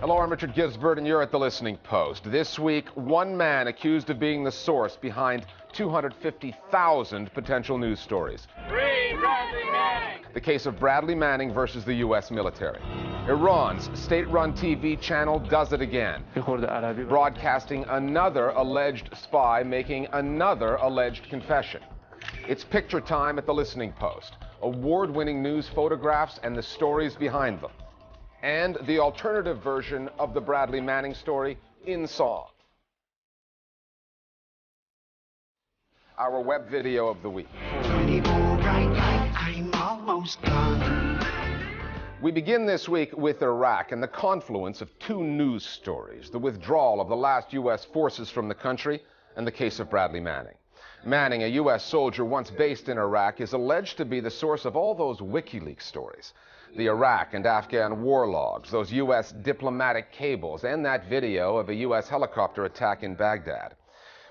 Hello, I'm Richard Gisbert, and you're at The Listening Post. This week, one man accused of being the source behind 250,000 potential news stories. Free Bradley Manning! The case of Bradley Manning versus the U.S. military. Iran's state-run TV channel does it again, broadcasting another alleged spy making another alleged confession. It's picture time at The Listening Post. Award-winning news photographs and the stories behind them. And the alternative version of the Bradley Manning story in song. Our web video of the week. 24 bright lights, I'm almost done. We begin this week with Iraq and the confluence of two news stories, the withdrawal of the last U.S. forces from the country and the case of Bradley Manning. Manning, a U.S. soldier once based in Iraq, is alleged to be the source of all those WikiLeaks stories. The Iraq and Afghan war logs, those U.S. diplomatic cables, and that video of a U.S. helicopter attack in Baghdad.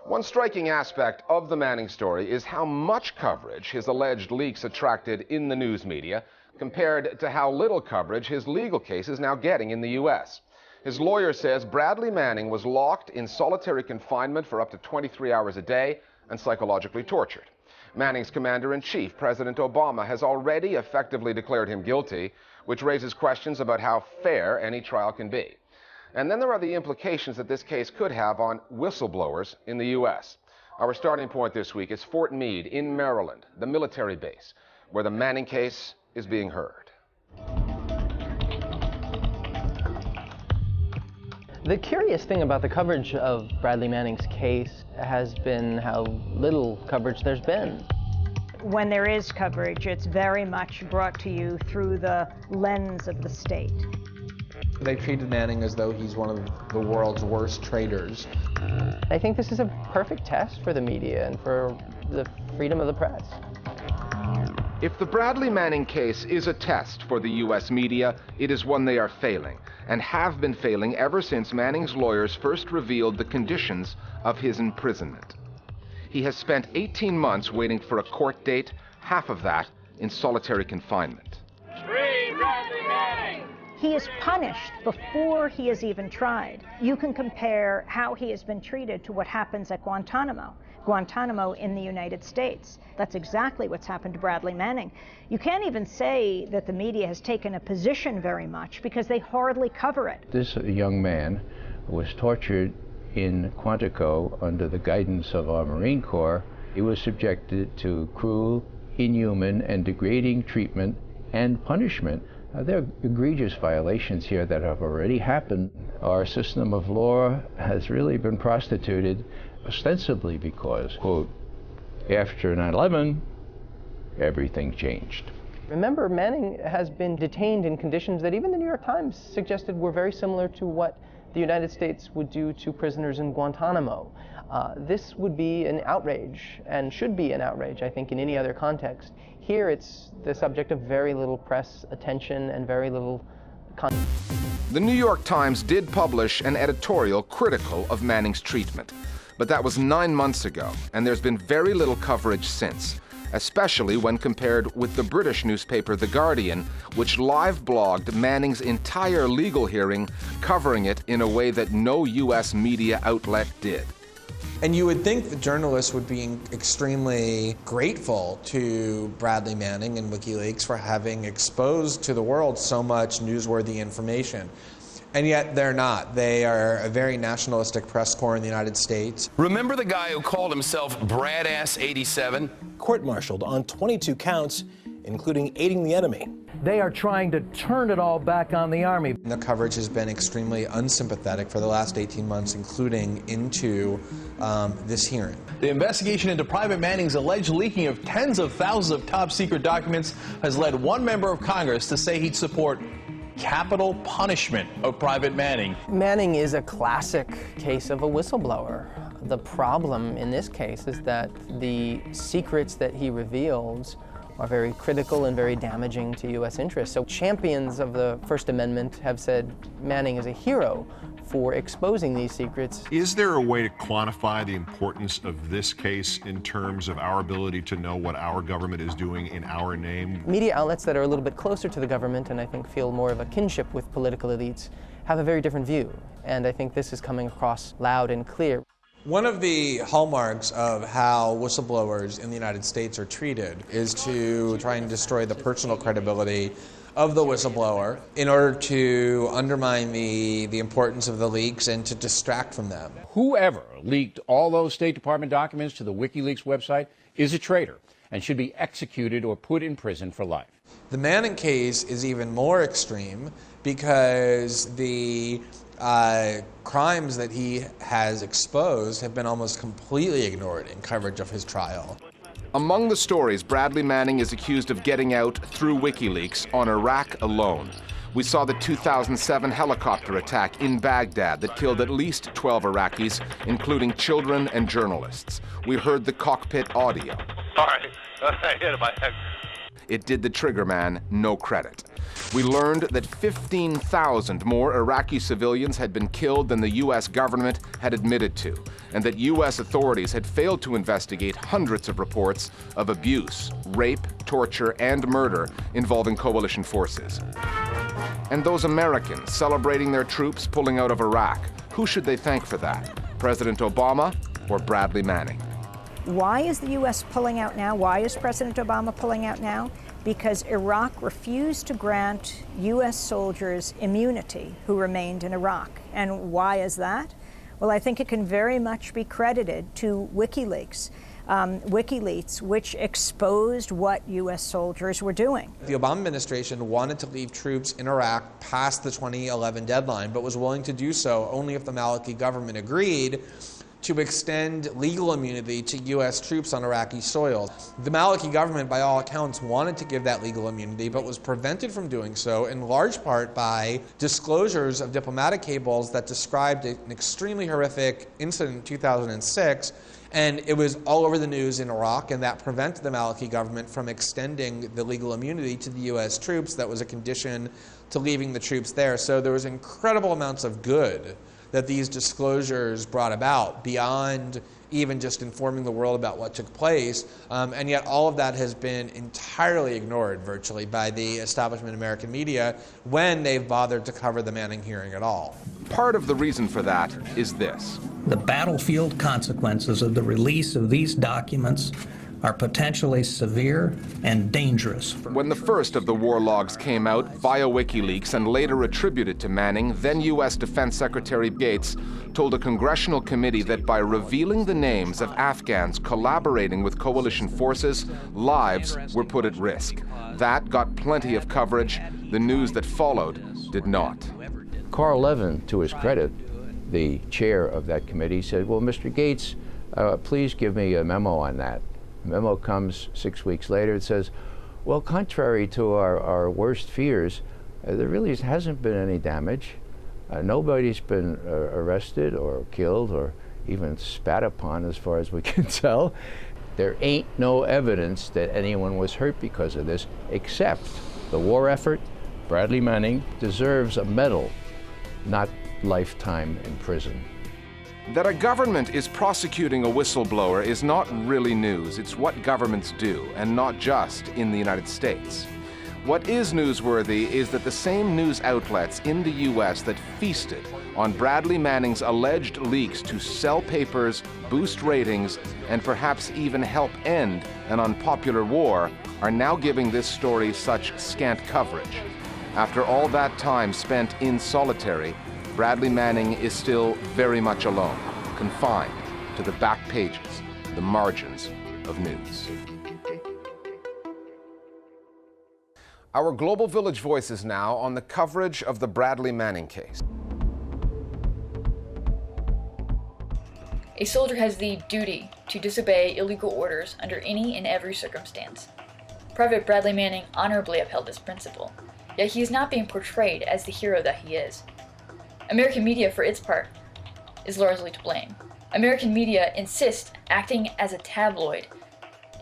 One striking aspect of the Manning story is how much coverage his alleged leaks attracted in the news media compared to how little coverage his legal case is now getting in the U.S. His lawyer says Bradley Manning was locked in solitary confinement for up to 23 hours a day and psychologically tortured. Manning's commander-in-chief, President Obama, has already effectively declared him guilty, which raises questions about how fair any trial can be. And then there are the implications that this case could have on whistleblowers in the U.S. Our starting point this week is Fort Meade in Maryland, the military base, where the Manning case is being heard. The curious thing about the coverage of Bradley Manning's case has been how little coverage there's been. When there is coverage, it's very much brought to you through the lens of the state. They treated Manning as though he's one of the world's worst traitors. I think this is a perfect test for the media and for the freedom of the press. If the Bradley Manning case is a test for the U.S. media, it is one they are failing, and have been failing ever since Manning's lawyers first revealed the conditions of his imprisonment. He has spent 18 months waiting for a court date, half of that in solitary confinement. Free Bradley Manning! He is punished before he is even tried. You can compare how he has been treated to what happens at Guantanamo in the United States. That's exactly what's happened to Bradley Manning. You can't even say that the media has taken a position very much because they hardly cover it. This young man was tortured in Quantico under the guidance of our Marine Corps. He was subjected to cruel, inhuman, and degrading treatment and punishment. There are egregious violations here that have already happened. Our system of law has really been prostituted, ostensibly because, quote, after 9/11, everything changed. Remember, Manning has been detained in conditions that even the New York Times suggested were very similar to what the United States would do to prisoners in Guantanamo. This would be an outrage, and should be an outrage, I think, in any other context. Here, it's the subject of very little press attention and very little content. The New York Times did publish an editorial critical of Manning's treatment, but that was 9 months ago, and there's been very little coverage since, especially when compared with the British newspaper The Guardian, which live-blogged Manning's entire legal hearing, covering it in a way that no U.S. media outlet did. And you would think the journalists would be extremely grateful to Bradley Manning and WikiLeaks for having exposed to the world so much newsworthy information. And yet they're not. They are a very nationalistic press corps in the United States. Remember the guy who called himself Bradass 87? Court-martialed on 22 counts, including aiding the enemy. They are trying to turn it all back on the Army. The coverage has been extremely unsympathetic for the last 18 months, including into this hearing. The investigation into Private Manning's alleged leaking of tens of thousands of top-secret documents has led one member of Congress to say he'd support capital punishment of Private Manning. Manning is a classic case of a whistleblower. The problem in this case is that the secrets that he reveals are very critical and very damaging to U.S. interests. So champions of the First Amendment have said Manning is a hero for exposing these secrets. Is there a way to quantify the importance of this case in terms of our ability to know what our government is doing in our name? Media outlets that are a little bit closer to the government and I think feel more of a kinship with political elites have a very different view. And I think this is coming across loud and clear. One of the hallmarks of how whistleblowers in the United States are treated is to try and destroy the personal credibility of the whistleblower in order to undermine the importance of the leaks and to distract from them. Whoever leaked all those State Department documents to the WikiLeaks website is a traitor and should be executed or put in prison for life. The Manning case is even more extreme because the crimes that he has exposed have been almost completely ignored in coverage of his trial. Among the stories Bradley Manning is accused of getting out through WikiLeaks on Iraq alone. We saw the 2007 helicopter attack in Baghdad that killed at least 12 Iraqis, including children and journalists. We heard the cockpit audio. Sorry, I hit my head. It did the triggerman no credit. We learned that 15,000 more Iraqi civilians had been killed than the U.S. government had admitted to, and that U.S. authorities had failed to investigate hundreds of reports of abuse, rape, torture, and murder involving coalition forces. And those Americans celebrating their troops pulling out of Iraq, who should they thank for that? President Obama or Bradley Manning? Why is the U.S. pulling out now? Why is President Obama pulling out now? Because Iraq refused to grant U.S. soldiers immunity who remained in Iraq. And why is that? Well, I think it can very much be credited to WikiLeaks. WikiLeaks, which exposed what U.S. soldiers were doing. The Obama administration wanted to leave troops in Iraq past the 2011 deadline, but was willing to do so only if the Maliki government agreed to extend legal immunity to U.S. troops on Iraqi soil. The Maliki government, by all accounts, wanted to give that legal immunity, but was prevented from doing so in large part by disclosures of diplomatic cables that described an extremely horrific incident in 2006. And it was all over the news in Iraq, and that prevented the Maliki government from extending the legal immunity to the U.S. troops. That was a condition to leaving the troops there. So there was incredible amounts of good that these disclosures brought about beyond even just informing the world about what took place. And yet all of that has been entirely ignored virtually by the establishment American media when they've bothered to cover the Manning hearing at all. Part of the reason for that is this. The battlefield consequences of the release of these documents are potentially severe and dangerous. When the first of the war logs came out via WikiLeaks and later attributed to Manning, then U.S. Defense Secretary Gates told a congressional committee that by revealing the names of Afghans collaborating with coalition forces, lives were put at risk. That got plenty of coverage. The news that followed did not. Carl Levin, to his credit, the chair of that committee, said, well, Mr. Gates, please give me a memo on that. The memo comes 6 weeks later. It says, well, contrary to our worst fears, there really hasn't been any damage. Nobody's been arrested or killed or even spat upon as far as we can tell. There ain't no evidence that anyone was hurt because of this, except the war effort. Bradley Manning deserves a medal, not lifetime in prison. That a government is prosecuting a whistleblower is not really news. It's what governments do, and not just in the United States. What is newsworthy is that the same news outlets in the U.S. that feasted on Bradley Manning's alleged leaks to sell papers, boost ratings, and perhaps even help end an unpopular war are now giving this story such scant coverage. After all that time spent in solitary, Bradley Manning is still very much alone, confined to the back pages, the margins of news. Our Global Village voices now on the coverage of the Bradley Manning case. A soldier has the duty to disobey illegal orders under any and every circumstance. Private Bradley Manning honorably upheld this principle, yet he is not being portrayed as the hero that he is. American media, for its part, is largely to blame. American media insists acting as a tabloid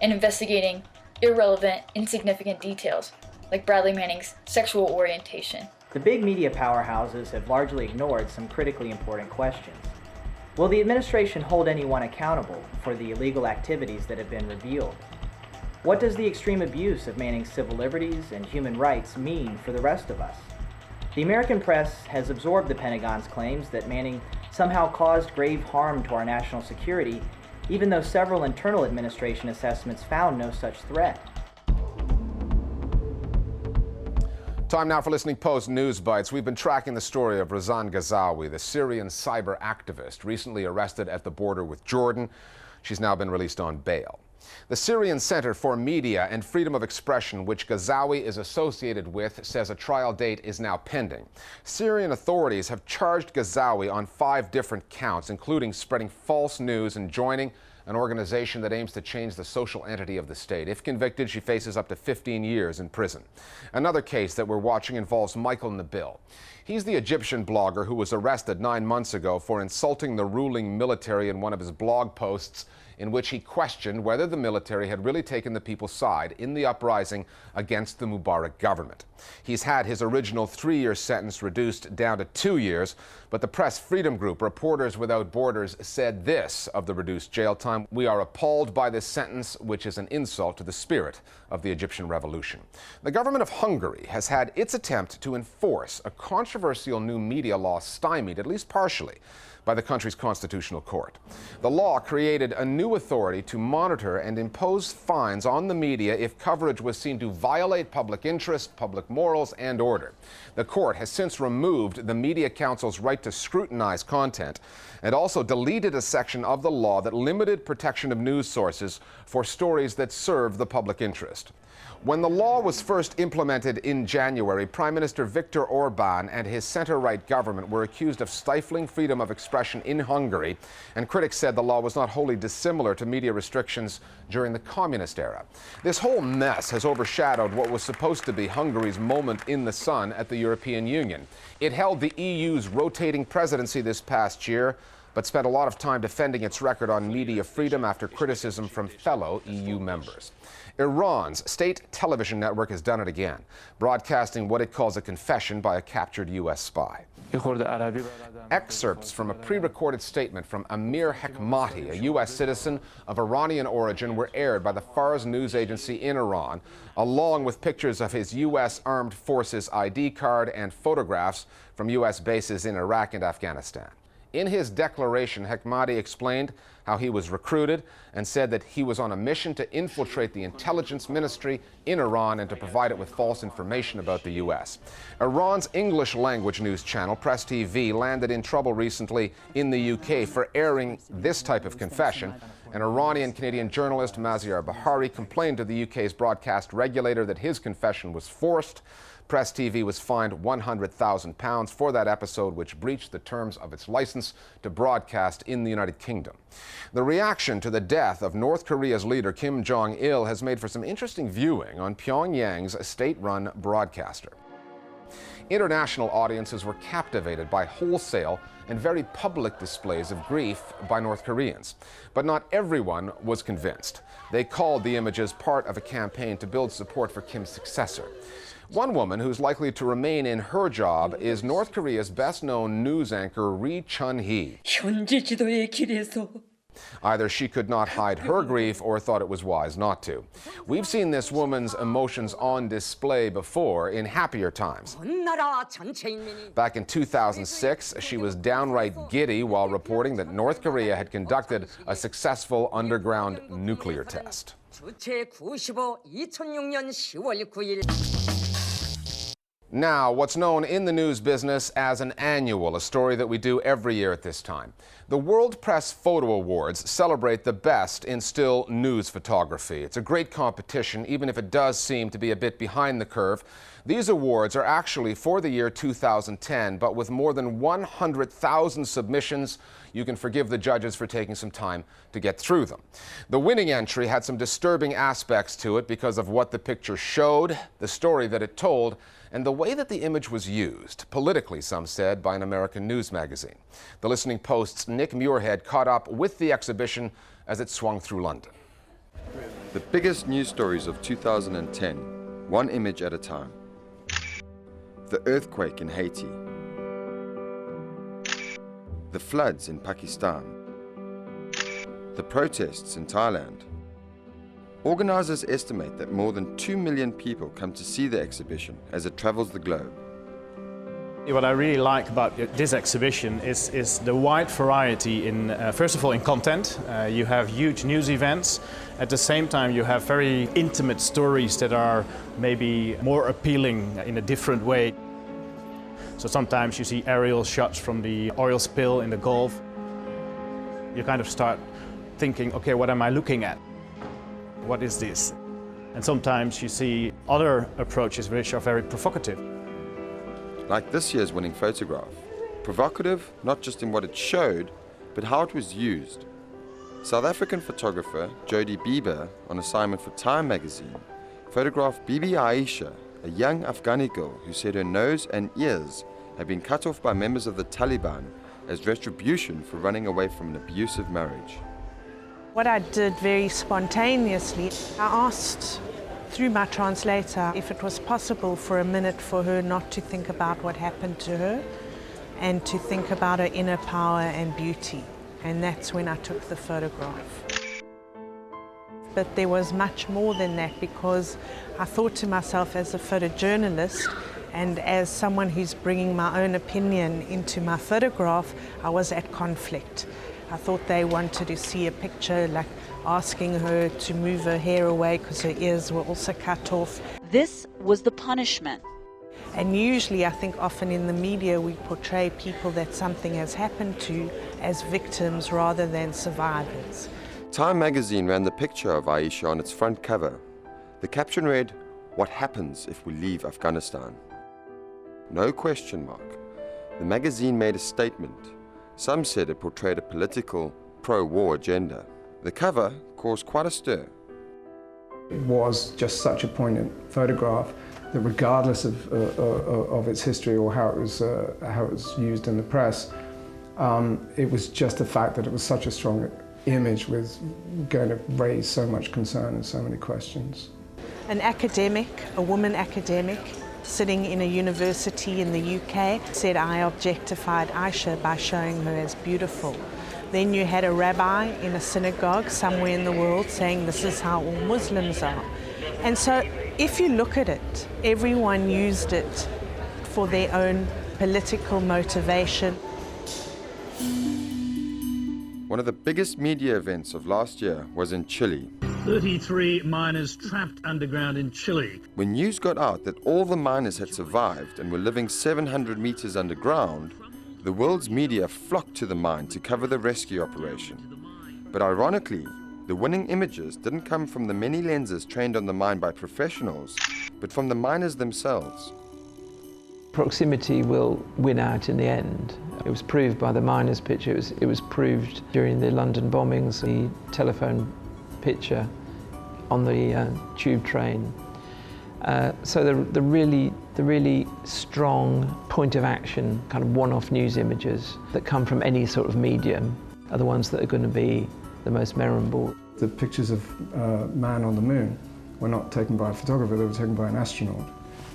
and investigating irrelevant, insignificant details like Bradley Manning's sexual orientation. The big media powerhouses have largely ignored some critically important questions. Will the administration hold anyone accountable for the illegal activities that have been revealed? What does the extreme abuse of Manning's civil liberties and human rights mean for the rest of us? The American press has absorbed the Pentagon's claims that Manning somehow caused grave harm to our national security, even though several internal administration assessments found no such threat. Time now for Listening Post News Bites. We've been tracking the story of Razan Ghazawi, the Syrian cyber activist recently arrested at the border with Jordan. She's now been released on bail. The Syrian Center for Media and Freedom of Expression, which Ghazawi is associated with, says a trial date is now pending. Syrian authorities have charged Ghazawi on 5 different counts, including spreading false news and joining an organization that aims to change the social entity of the state. If convicted, she faces up to 15 years in prison. Another case that we're watching involves Michael Nabil. He's the Egyptian blogger who was arrested 9 months ago for insulting the ruling military in one of his blog posts, in which he questioned whether the military had really taken the people's side in the uprising against the Mubarak government. He's had his original 3-year sentence reduced down to 2 years, but the press freedom group Reporters Without Borders said this of the reduced jail time: "We are appalled by this sentence, which is an insult to the spirit of the Egyptian revolution." The government of Hungary has had its attempt to enforce a controversial new media law stymied, at least partially, by the country's constitutional court. The law created a new authority to monitor and impose fines on the media if coverage was seen to violate public interest, public morals, and order. The court has since removed the Media Council's right to scrutinize content and also deleted a section of the law that limited protection of news sources for stories that serve the public interest. When the law was first implemented in January, Prime Minister Viktor Orban and his center-right government were accused of stifling freedom of expression in Hungary, and critics said the law was not wholly dissimilar to media restrictions during the communist era. This whole mess has overshadowed what was supposed to be Hungary's moment in the sun at the European Union. It held the EU's rotating presidency this past year, but spent a lot of time defending its record on media freedom after criticism from fellow EU members. Iran's state television network has done it again, broadcasting what it calls a confession by a captured U.S. spy. Excerpts from a pre-recorded statement from Amir Hekmati, a U.S. citizen of Iranian origin, were aired by the Fars news agency in Iran, along with pictures of his U.S. Armed Forces ID card and photographs from U.S. bases in Iraq and Afghanistan. In his declaration, Hekmati explained how he was recruited and said that he was on a mission to infiltrate the intelligence ministry in Iran and to provide it with false information about the U.S. Iran's English-language news channel, Press TV, landed in trouble recently in the UK for airing this type of confession. An Iranian-Canadian journalist, Maziar Bahari, complained to the UK's broadcast regulator that his confession was forced. Press TV was fined £100,000 for that episode, which breached the terms of its license to broadcast in the United Kingdom. The reaction to the death of North Korea's leader Kim Jong-il has made for some interesting viewing on Pyongyang's state-run broadcaster. International audiences were captivated by wholesale and very public displays of grief by North Koreans. But not everyone was convinced. They called the images part of a campaign to build support for Kim's successor. One woman who's likely to remain in her job is North Korea's best-known news anchor Ri Chun-hee. Either she could not hide her grief or thought it was wise not to. We've seen this woman's emotions on display before in happier times. Back in 2006, she was downright giddy while reporting that North Korea had conducted a successful underground nuclear test. Now, what's known in the news business as an annual, a story that we do every year at this time. The World Press Photo Awards celebrate the best in still news photography. It's a great competition, even if it does seem to be a bit behind the curve. These awards are actually for the year 2010, but with more than 100,000 submissions, you can forgive the judges for taking some time to get through them. The winning entry had some disturbing aspects to it because of what the picture showed, the story that it told, and the way that the image was used, politically, some said, by an American news magazine. The Listening Post's Nick Muirhead caught up with the exhibition as it swung through London. The biggest news stories of 2010, one image at a time. The earthquake in Haiti. The floods in Pakistan. The protests in Thailand. Organizers estimate that more than 2 million people come to see the exhibition as it travels the globe. What I really like about this exhibition is the wide variety in, first of all, in content. You have huge news events. At the same time, you have very intimate stories that are maybe more appealing in a different way. So sometimes you see aerial shots from the oil spill in the Gulf. You kind of start thinking, okay, what am I looking at? What is this? And sometimes you see other approaches which are very provocative. Like this year's winning photograph. Provocative, not just in what it showed, but how it was used. South African photographer Jody Bieber, on assignment for Time magazine, photographed Bibi Aisha, a young Afghani girl who said her nose and ears had been cut off by members of the Taliban as retribution for running away from an abusive marriage. What I did very spontaneously, I asked through my translator if it was possible for a minute for her not to think about what happened to her and to think about her inner power and beauty. And that's when I took the photograph. But there was much more than that, because I thought to myself, as a photojournalist and as someone who's bringing my own opinion into my photograph, I was at conflict. I thought they wanted to see a picture like asking her to move her hair away because her ears were also cut off. This was the punishment. And usually, I think often in the media, we portray people that something has happened to as victims rather than survivors. Time magazine ran the picture of Aisha on its front cover. The caption read, "What happens if we leave Afghanistan?" No question mark. The magazine made a statement. Some said it portrayed a political, pro-war agenda. The cover caused quite a stir. It was just such a poignant photograph that, regardless of its history or how it was used in the press, it was just the fact that it was such a strong image was going to raise so much concern and so many questions. An academic, a woman academic, sitting in a university in the UK, said I objectified Aisha by showing her as beautiful. Then you had a rabbi in a synagogue somewhere in the world saying this is how all Muslims are. And so if you look at it, everyone used it for their own political motivation. One of the biggest media events of last year was in Chile. 33 miners trapped underground in Chile. When news got out that all the miners had survived and were living 700 meters underground, the world's media flocked to the mine to cover the rescue operation. But ironically, the winning images didn't come from the many lenses trained on the mine by professionals, but from the miners themselves. Proximity will win out in the end. It was proved by the miners' picture. It was proved during the London bombings, the telephone picture on the tube train. So the really strong point of action, kind of one-off news images that come from any sort of medium are the ones that are going to be the most memorable. The pictures of man on the moon were not taken by a photographer, they were taken by an astronaut.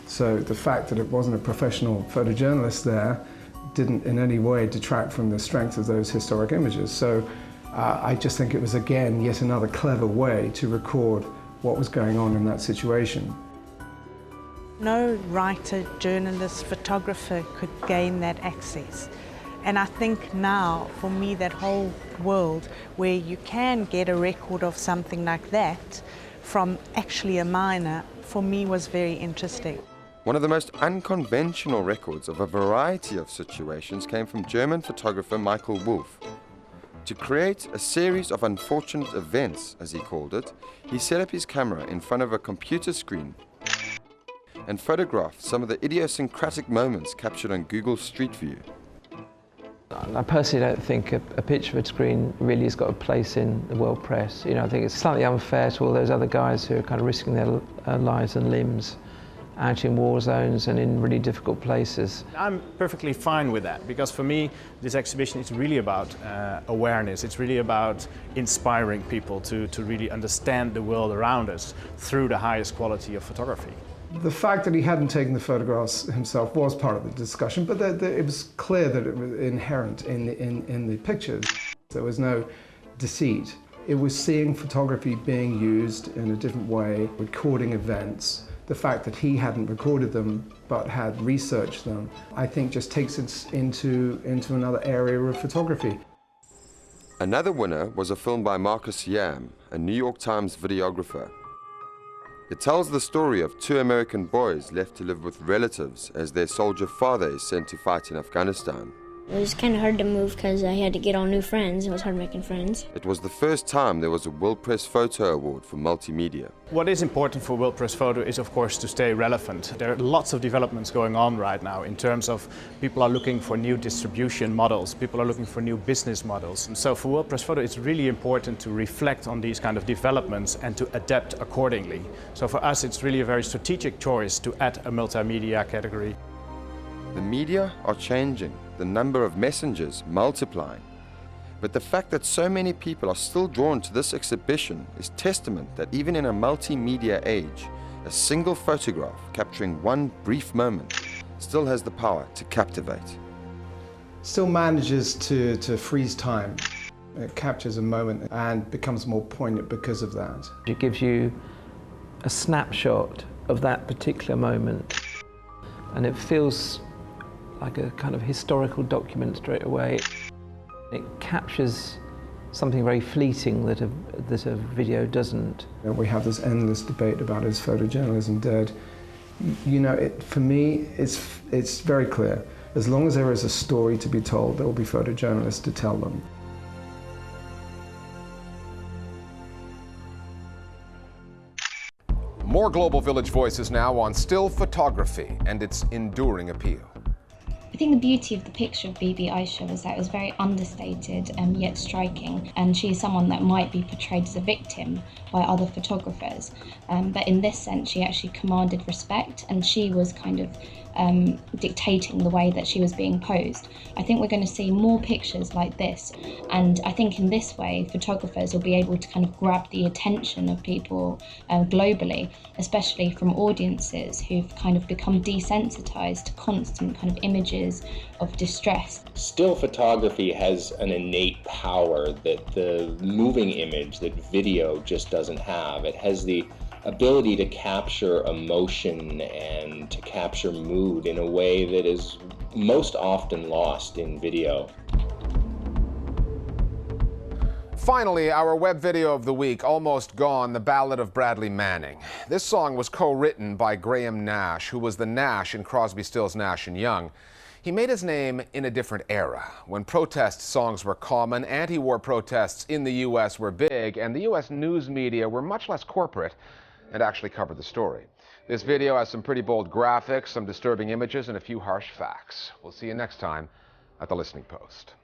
So the fact that it wasn't a professional photojournalist there didn't in any way detract from the strength of those historic images. So I just think it was, again, yet another clever way to record what was going on in that situation. No writer, journalist, photographer could gain that access. And I think now, for me, that whole world where you can get a record of something like that from actually a miner, for me was very interesting. One of the most unconventional records of a variety of situations came from German photographer Michael Wolf. To create a series of unfortunate events, as he called it, he set up his camera in front of a computer screen and photographed some of the idiosyncratic moments captured on Google Street View. I personally don't think a picture of a screen really has got a place in the world press. You know, I think it's slightly unfair to all those other guys who are kind of risking their lives and limbs out in war zones and in really difficult places. I'm perfectly fine with that, because for me this exhibition is really about awareness. It's really about inspiring people to really understand the world around us through the highest quality of photography. The fact that he hadn't taken the photographs himself was part of the discussion, but it was clear that it was inherent in the pictures. There was no deceit. It was seeing photography being used in a different way, recording events The fact that he hadn't recorded them but had researched them, I think just takes it into another area of photography. Another winner was a film by Marcus Yam, a New York Times videographer. It tells the story of two American boys left to live with relatives as their soldier father is sent to fight in Afghanistan. It was kind of hard to move because I had to get all new friends. It was hard making friends. It was the first time there was a World Press Photo Award for multimedia. What is important for World Press Photo is, of course, to stay relevant. There are lots of developments going on right now in terms of people are looking for new distribution models, people are looking for new business models. And so for World Press Photo, it's really important to reflect on these kind of developments and to adapt accordingly. So for us, it's really a very strategic choice to add a multimedia category. The media are changing, the number of messengers multiplying. But the fact that so many people are still drawn to this exhibition is testament that even in a multimedia age, a single photograph capturing one brief moment still has the power to captivate. Still manages to freeze time. It captures a moment and becomes more poignant because of that. It gives you a snapshot of that particular moment, and it feels like a kind of historical document straight away. It captures something very fleeting that a video doesn't. We have this endless debate about is photojournalism dead. You know, for me, it's very clear. As long as there is a story to be told, there will be photojournalists to tell them. More Global Village Voices now on still photography and its enduring appeal. I think the beauty of the picture of Bibi Aisha was that it was very understated yet striking, and she is someone that might be portrayed as a victim by other photographers, but in this sense she actually commanded respect, and she was kind of dictating the way that she was being posed. I think we're going to see more pictures like this, and I think in this way photographers will be able to kind of grab the attention of people globally, especially from audiences who've kind of become desensitized to constant kind of images of distress. Still photography has an innate power that the moving image, that video just doesn't have. It has the ability to capture emotion and to capture mood in a way that is most often lost in video. Finally, our web video of the week, Almost Gone, the Ballad of Bradley Manning. This song was co-written by Graham Nash, who was the Nash in Crosby, Stills, Nash & Young. He made his name in a different era, when protest songs were common, anti-war protests in the U.S. were big, and the U.S. news media were much less corporate and actually covered the story. This video has some pretty bold graphics, some disturbing images, and a few harsh facts. We'll see you next time at The Listening Post.